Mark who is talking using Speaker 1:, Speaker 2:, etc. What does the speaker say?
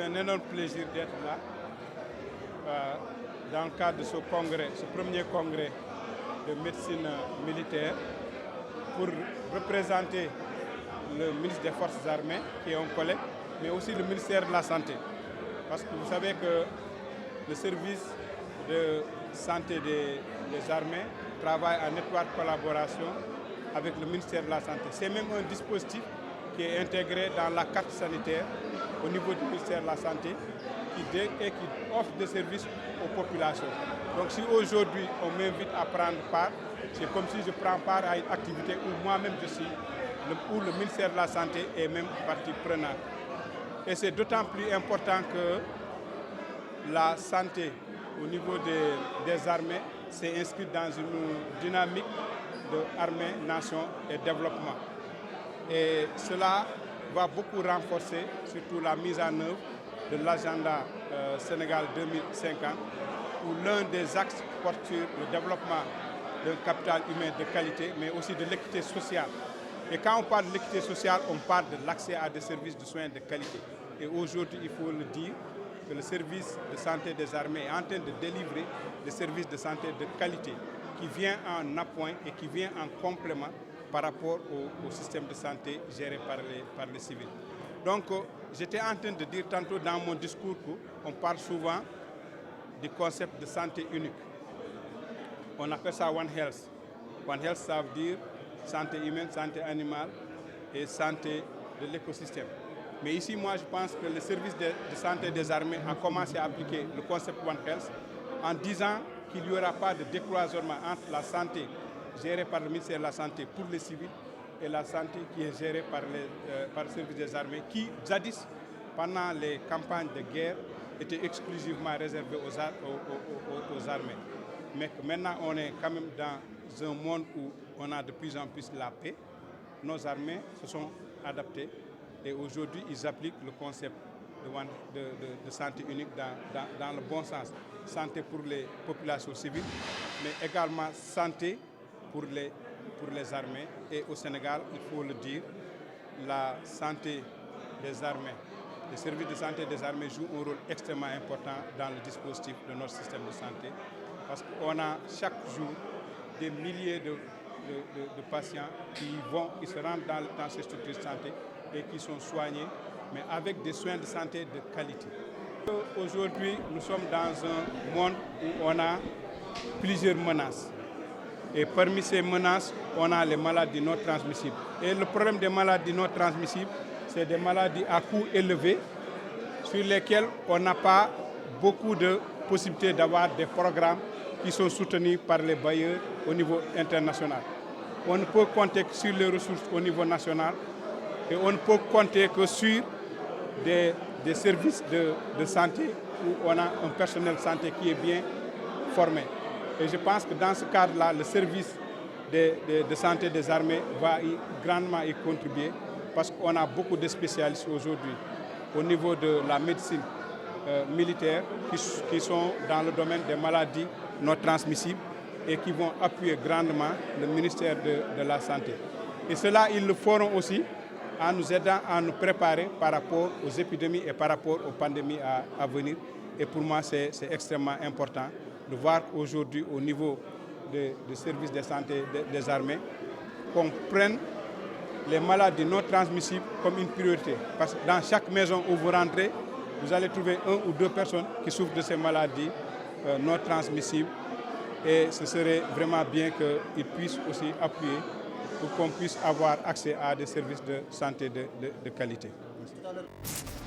Speaker 1: un énorme plaisir d'être là dans le cadre de ce congrès, ce premier congrès de médecine militaire pour représenter le ministre des Forces armées, qui est un collègue, mais aussi le ministère de la Santé. Parce que vous savez que le service de santé des armées travaille en étroite collaboration avec le ministère de la Santé. C'est même un dispositif qui est intégré dans la carte sanitaire au niveau du ministère de la Santé et qui offre des services aux populations. Donc si aujourd'hui on m'invite à prendre part, c'est comme si je prends part à une activité où moi-même je suis, où le ministère de la Santé est même partie prenante. Et c'est d'autant plus important que la santé au niveau des armées s'est inscrite dans une dynamique de armée, nation et développement. Et cela va beaucoup renforcer surtout la mise en œuvre de l'agenda Sénégal 2050, où l'un des axes porte sur le développement d'un capital humain de qualité, mais aussi de l'équité sociale. Et quand on parle de l'équité sociale, on parle de l'accès à des services de soins de qualité. Et aujourd'hui, il faut le dire, que le service de santé des armées est en train de délivrer des services de santé de qualité qui vient en appoint et qui vient en complément par rapport au système de santé géré par les civils. Donc, j'étais en train de dire tantôt dans mon discours qu'on parle souvent du concept de santé unique. On appelle ça One Health. One Health, ça veut dire santé humaine, santé animale et santé de l'écosystème. Mais ici, moi, je pense que le service de santé des armées a commencé à appliquer le concept One Health en disant qu'il n'y aura pas de décloisonnement entre la santé gérée par le ministère de la Santé pour les civils et la santé qui est gérée par le service des armées, qui, jadis, pendant les campagnes de guerre, était exclusivement réservée aux armées. Mais maintenant, on est quand même dans un monde où on a de plus en plus la paix. Nos armées se sont adaptées et aujourd'hui, ils appliquent le concept de santé unique dans le bon sens. Santé pour les populations civiles, mais également santé pour les armées. Et au Sénégal, il faut le dire, la santé des armées, les services de santé des armées jouent un rôle extrêmement important dans le dispositif de notre système de santé. Parce qu'on a chaque jour des milliers de patients qui se rendent dans ces structures de santé et qui sont soignés, mais avec des soins de santé de qualité. Aujourd'hui, nous sommes dans un monde où on a plusieurs menaces. Et parmi ces menaces, on a les maladies non transmissibles. Et le problème des maladies non transmissibles, c'est des maladies à coût élevé sur lesquelles on n'a pas beaucoup de possibilités d'avoir des programmes qui sont soutenus par les bailleurs au niveau international. On ne peut compter que sur les ressources au niveau national et on ne peut compter que sur des services de santé où on a un personnel de santé qui est bien formé. Et je pense que dans ce cadre-là, le service de santé des armées va grandement y contribuer parce qu'on a beaucoup de spécialistes aujourd'hui au niveau de la médecine militaire qui sont dans le domaine des maladies non transmissibles et qui vont appuyer grandement le ministère de la Santé. Et cela, ils le feront aussi en nous aidant à nous préparer par rapport aux épidémies et par rapport aux pandémies à venir. Et pour moi, c'est extrêmement important de voir aujourd'hui au niveau des services de santé des armées qu'on prenne les maladies non transmissibles comme une priorité. Parce que dans chaque maison où vous rentrez, vous allez trouver 1 ou 2 personnes qui souffrent de ces maladies non transmissibles. Et ce serait vraiment bien qu'ils puissent aussi appuyer pour qu'on puisse avoir accès à des services de santé de qualité. Merci.